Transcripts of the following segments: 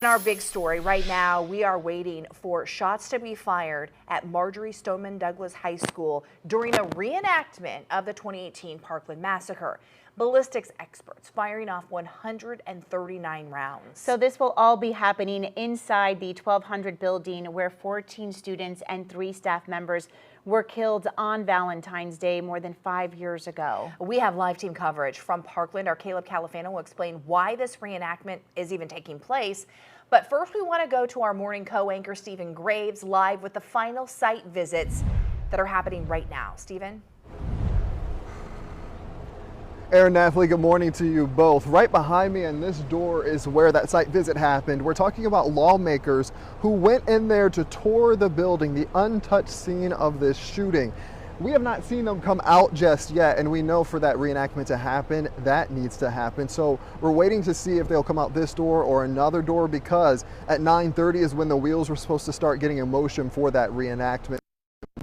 In our big story right now, we are waiting for shots to be fired at Marjory Stoneman Douglas High School during a reenactment of the 2018 Parkland massacre. Ballistics experts firing off 139 rounds. So this will all be happening inside the 1200 building where 14 students and 3 staff members were killed on Valentine's Day more than 5 years ago. We have live team coverage from Parkland. Our Caleb Califano will explain why this reenactment is even taking place. But first, we want to go to our morning co-anchor, Stephen Graves, live with the final site visits that are happening right now. Stephen? Aaron, Nathalie, good morning to you both. Right behind me in this door is where that site visit happened. We're talking about lawmakers who went in there to tour the building, the untouched scene of this shooting. We have not seen them come out just yet, and we know for that reenactment to happen, that needs to happen. So we're waiting to see if they'll come out this door or another door, because at 9:30 is when the wheels were supposed to start getting in motion for that reenactment.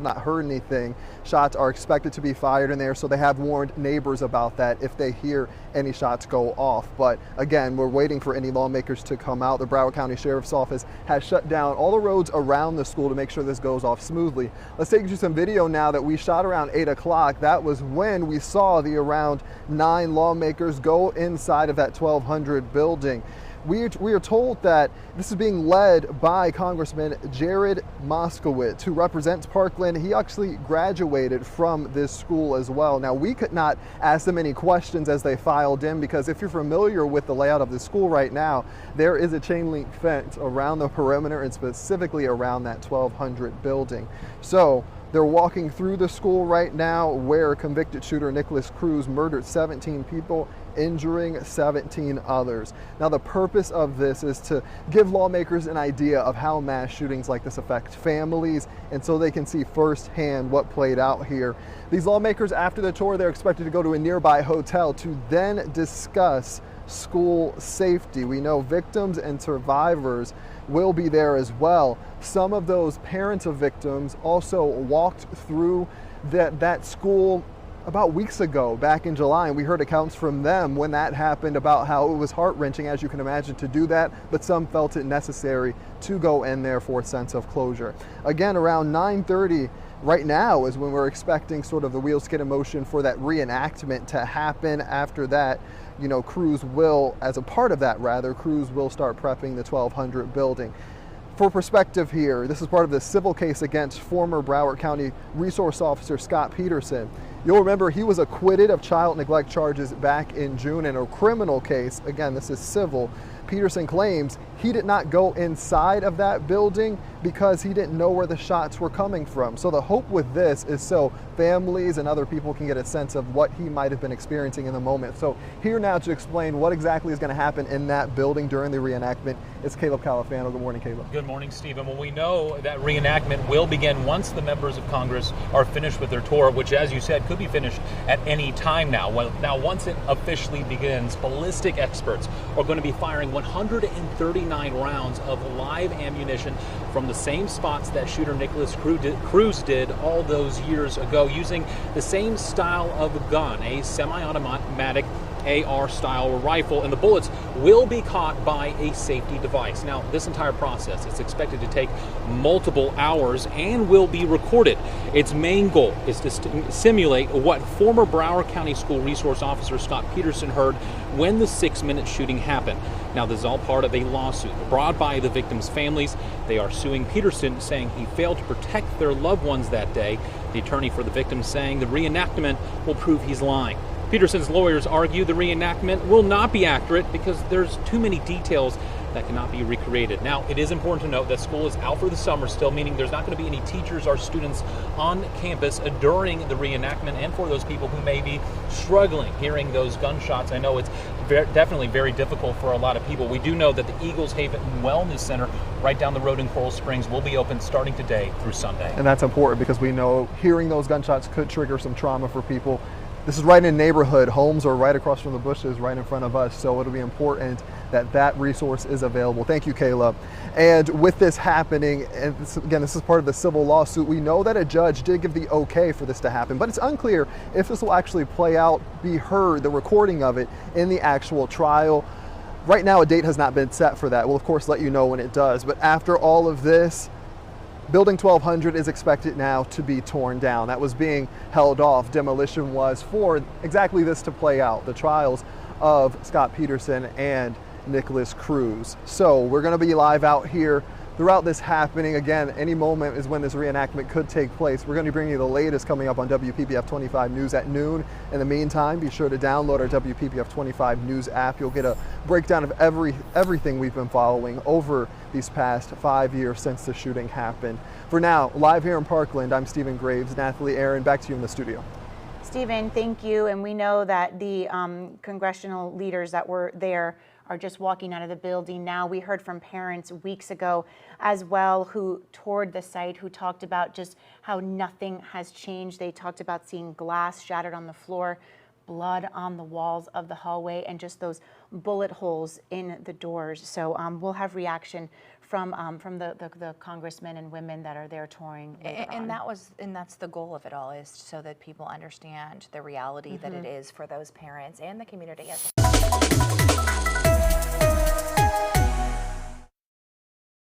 Not heard anything. Shots are expected to be fired in there, so they have warned neighbors about that if they hear any shots go off. But again, we're waiting for any lawmakers to come out. The Broward County Sheriff's Office has shut down all the roads around the school to make sure this goes off smoothly. Let's take you to some video now that we shot around 8 o'clock. That was when we saw the around 9 lawmakers go inside of that 1200 building. We are told that this is being led by Congressman Jared Moskowitz, who represents Parkland. He actually graduated from this school as well. Now, we could not ask them any questions as they filed in, because if you're familiar with the layout of the school right now, there is a chain link fence around the perimeter and specifically around that 1200 building. So they're walking through the school right now where convicted shooter Nikolas Cruz murdered 17 people, injuring 17 others. Now, the purpose of this is to give lawmakers an idea of how mass shootings like this affect families, and so they can see firsthand what played out here. These lawmakers, after the tour, they're expected to go to a nearby hotel to then discuss school safety. We know victims and survivors will be there as well. Some of those parents of victims also walked through that school about weeks ago, back in July, and we heard accounts from them when that happened about how it was heart-wrenching, as you can imagine, to do that, but some felt it necessary to go in there for a sense of closure. Again, around 9:30 right now is when we're expecting sort of the wheels to get in motion for that reenactment to happen. After that, you know, Cruz will, as a part of that rather, Cruz will start prepping the 1200 building. For perspective here, this is part of the civil case against former Broward County Resource Officer Scott Peterson. You'll remember he was acquitted of child neglect charges back in June in a criminal case. Again, this is civil. Peterson claims he did not go inside of that building because he didn't know where the shots were coming from. So the hope with this is so families and other people can get a sense of what he might have been experiencing in the moment. So here now to explain what exactly is going to happen in that building during the reenactment is Caleb Califano. Good morning, Caleb. Good morning, Stephen. Well, we know that reenactment will begin once the members of Congress are finished with their tour, which, as you said, could be finished at any time now. Well, now, once it officially begins, ballistic experts are going to be firing 139 rounds of live ammunition from the same spots that shooter Nikolas Cruz did all those years ago, using the same style of gun, a semi-automatic AR-style rifle, and the bullets will be caught by a safety device. Now, this entire process is expected to take multiple hours and will be recorded. Its main goal is to simulate what former Broward County School Resource Officer Scott Peterson heard when the 6-minute shooting happened. Now, this is all part of a lawsuit brought by the victims' families. They are suing Peterson, saying he failed to protect their loved ones that day. The attorney for the victims saying the reenactment will prove he's lying. Peterson's lawyers argue the reenactment will not be accurate because there's too many details that cannot be recreated. Now, it is important to note that school is out for the summer still, meaning there's not going to be any teachers or students on campus during the reenactment, and for those people who may be struggling hearing those gunshots, I know it's definitely very difficult for a lot of people. We do know that the Eagles Haven Wellness Center right down the road in Coral Springs will be open starting today through Sunday. And that's important because we know hearing those gunshots could trigger some trauma for people. This is right in a neighborhood. Homes are right across from the bushes right in front of us, so it'll be important that that resource is available. Thank you, Caleb. And with this happening, and this is part of the civil lawsuit, we know that a judge did give the okay for this to happen, but it's unclear if this will actually play out, be heard, the recording of it, in the actual trial. Right now, a date has not been set for that. We'll, of course, let you know when it does. But after all of this, Building 1200 is expected now to be torn down. That was being held off. Demolition was for exactly this to play out, the trials of Scott Peterson and Nicholas Cruz. So we're going to be live out here throughout this happening. Again, any moment is when this reenactment could take place. We're going to bring you the latest coming up on WPBF 25 News at noon. In the meantime, be sure to download our WPBF 25 News app. You'll get a breakdown of everything we've been following over these past 5 years since the shooting happened. For now, live here in Parkland, I'm Stephen Graves. Nathalie, Aaron, back to you in the studio. Stephen, thank you. And we know that the congressional leaders that were there are just walking out of the building now. We heard from parents weeks ago as well who toured the site, who talked about just how nothing has changed. They talked about seeing glass shattered on the floor, blood on the walls of the hallway, and just those bullet holes in the doors. So we'll have reaction from the congressmen and women that are there touring later on. That's the goal of it all, is so that people understand the reality that it is for those parents and the community as well.